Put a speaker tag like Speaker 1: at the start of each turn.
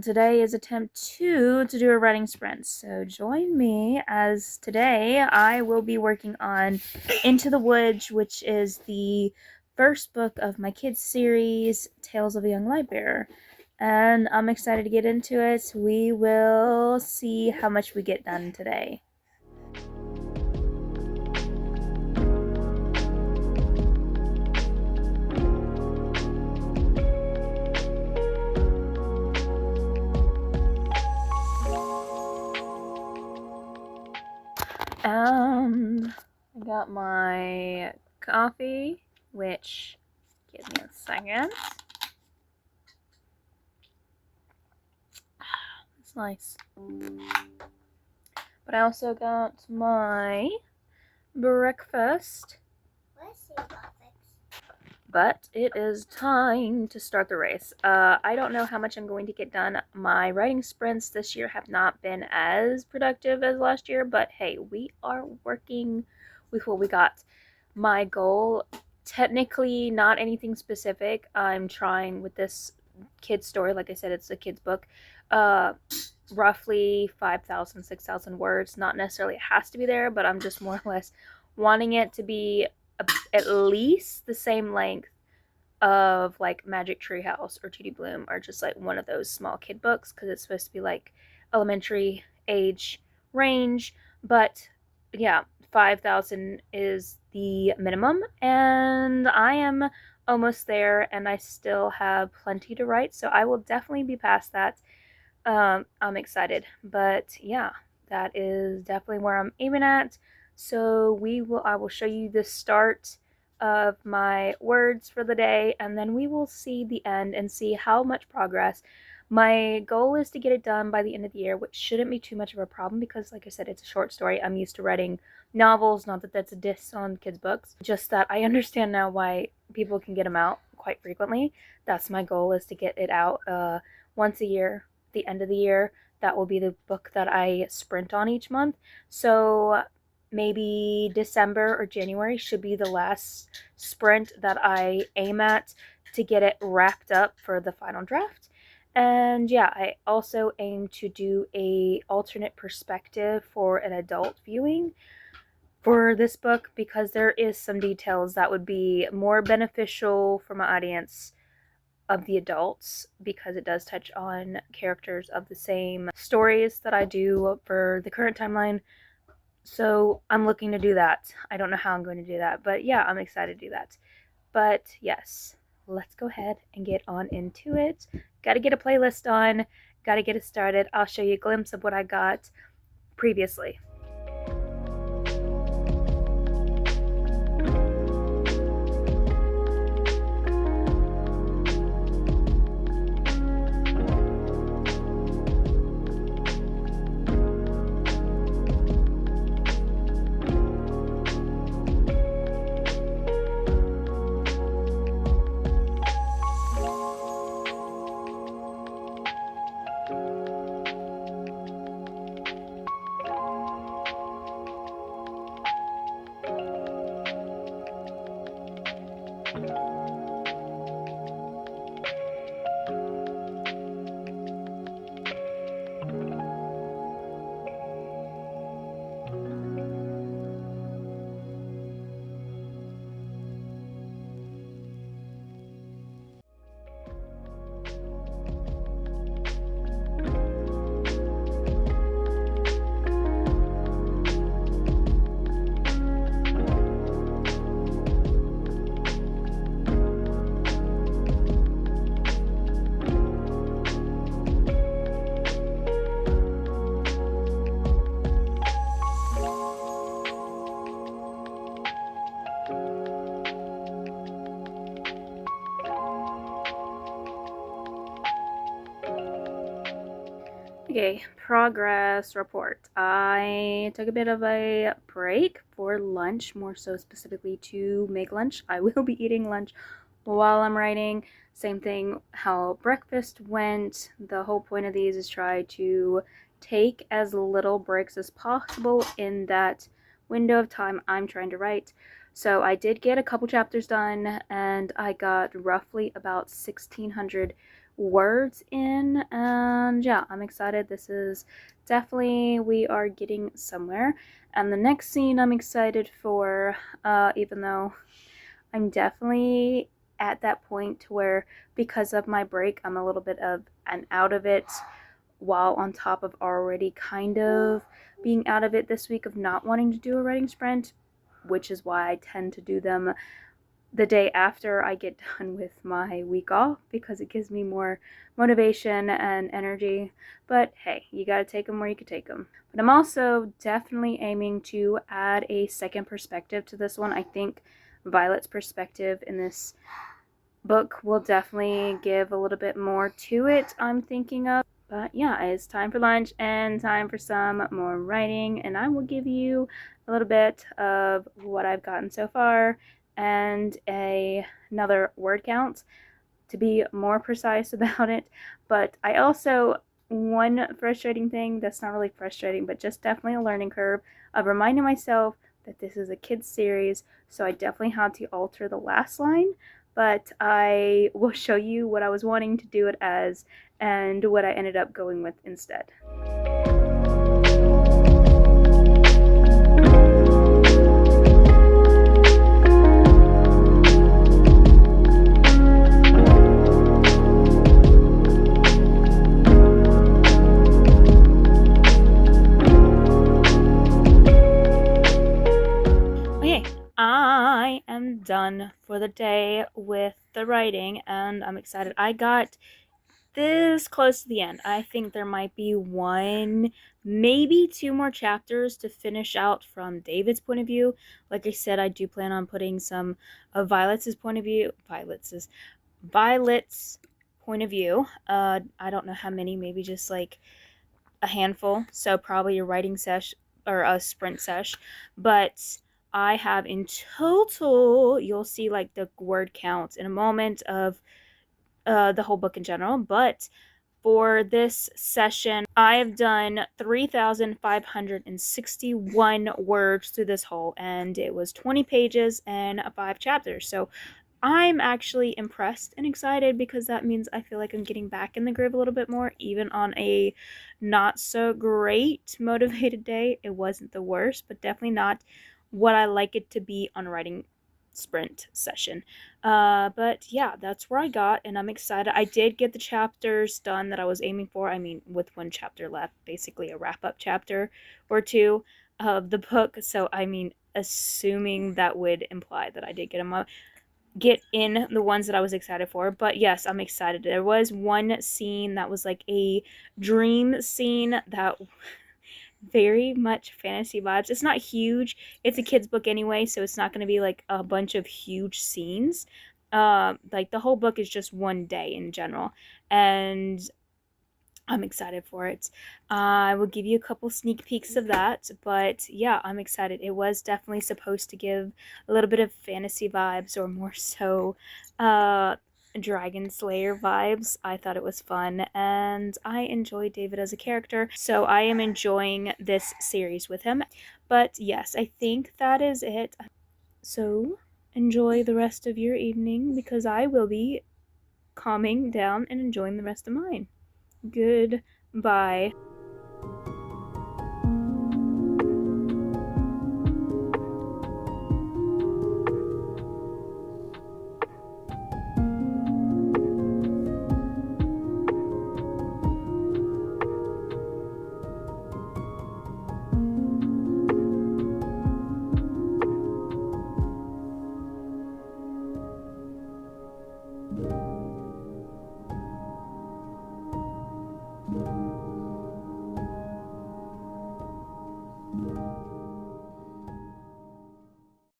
Speaker 1: today is attempt 2 to do a writing sprint. So join me as today I will be working on Into the Woods, which is the first book of my kids series, Tales of a Young Lightbearer. And I'm excited to get into it. We will see how much we get done today. I got my coffee, which, give me a second. It's nice. But I also got my breakfast. But it is time to start the race. I don't know how much I'm going to get done. My writing sprints this year have not been as productive as last year, but hey, we are working with what we got. My goal, technically not anything specific. I'm trying with this kid's story. Like I said, it's a kid's book. Roughly 5,000, 6,000 words. Not necessarily it has to be there, but I'm just more or less wanting it to be at least the same length of like Magic Tree House or Judy Bloom, or just like one of those small kid books, because it's supposed to be like elementary age range. But yeah, 5,000 is the minimum, and I am almost there, and I still have plenty to write, so I will definitely be past that. I'm excited, but yeah, that is definitely where I'm aiming at. So I will show you the start of my words for the day, and then we will see the end and see how much progress. My goal is to get it done by the end of the year, which shouldn't be too much of a problem because, like I said, it's a short story. I'm used to writing novels, not that that's a diss on kids' books, just that I understand now why people can get them out quite frequently. That's my goal, is to get it out once a year, the end of the year. That will be the book that I sprint on each month. So maybe December or January should be the last sprint that I aim at to get it wrapped up for the final draft. And yeah, I also aim to do a alternate perspective for an adult viewing for this book, because there is some details that would be more beneficial for my audience of the adults, because it does touch on characters of the same stories that I do for the current timeline. So I'm looking to do that. I don't know how I'm going to do that, but yeah, I'm excited to do that. But yes, let's go ahead and get on into it. Got to get a playlist on, got to get it started. I'll show you a glimpse of what I got previously. Okay, progress report. I took a bit of a break for lunch, more so specifically to make lunch. I will be eating lunch while I'm writing. Same thing how breakfast went. The whole point of these is try to take as little breaks as possible in that window of time I'm trying to write. So I did get a couple chapters done, and I got roughly about 1,600 words in, and yeah, I'm excited. This is definitely, we are getting somewhere. And the next scene I'm excited for, even though I'm definitely at that point where, because of my break, I'm a little bit of an out of it, while on top of already kind of being out of it this week of not wanting to do a writing sprint, which is why I tend to do them the day after I get done with my week off, because it gives me more motivation and energy. But hey, you gotta take them where you can take them. But I'm also definitely aiming to add a second perspective to this one. I think Violet's perspective in this book will definitely give a little bit more to it, I'm thinking of. But yeah, it's time for lunch and time for some more writing, and I will give you a little bit of what I've gotten so far and another word count to be more precise about it. But I also, one frustrating thing that's not really frustrating, but just definitely a learning curve of reminding myself that this is a kids series, so I definitely had to alter the last line, but I will show you what I was wanting to do it as and what I ended up going with instead. Okay, I am done for the day with the writing, and I'm excited. I got this close to the end. I think there might be one, maybe two more chapters to finish out from David's point of view. Like I said, I do plan on putting some of Violet's point of view. Violet's point of view. I don't know how many, maybe just like a handful. So probably a writing sesh or a sprint sesh. But I have in total, you'll see like the word count in a moment of the whole book in general, but for this session, I have done 3,561 words through this whole, and it was 20 pages and 5 chapters. So I'm actually impressed and excited, because that means I feel like I'm getting back in the groove a little bit more, even on a not so great motivated day. It wasn't the worst, but definitely not what I like it to be on a writing sprint session. But yeah, that's where I got, and I'm excited. I did get the chapters done that I was aiming for. I mean, with one chapter left, basically a wrap up chapter or two of the book. So I mean, assuming that would imply that I did get in the ones that I was excited for. But yes, I'm excited. There was one scene that was like a dream scene that very much fantasy vibes. It's not huge. It's a kid's book anyway, so it's not going to be like a bunch of huge scenes. Like the whole book is just one day in general, and I'm excited for it. I will give you a couple sneak peeks of that, but yeah, I'm excited. It was definitely supposed to give a little bit of fantasy vibes, or more so, Dragon Slayer vibes. I thought it was fun, and I enjoy David as a character, so I am enjoying this series with him. But yes, I think that is it. So enjoy the rest of your evening, because I will be calming down and enjoying the rest of mine. Goodbye.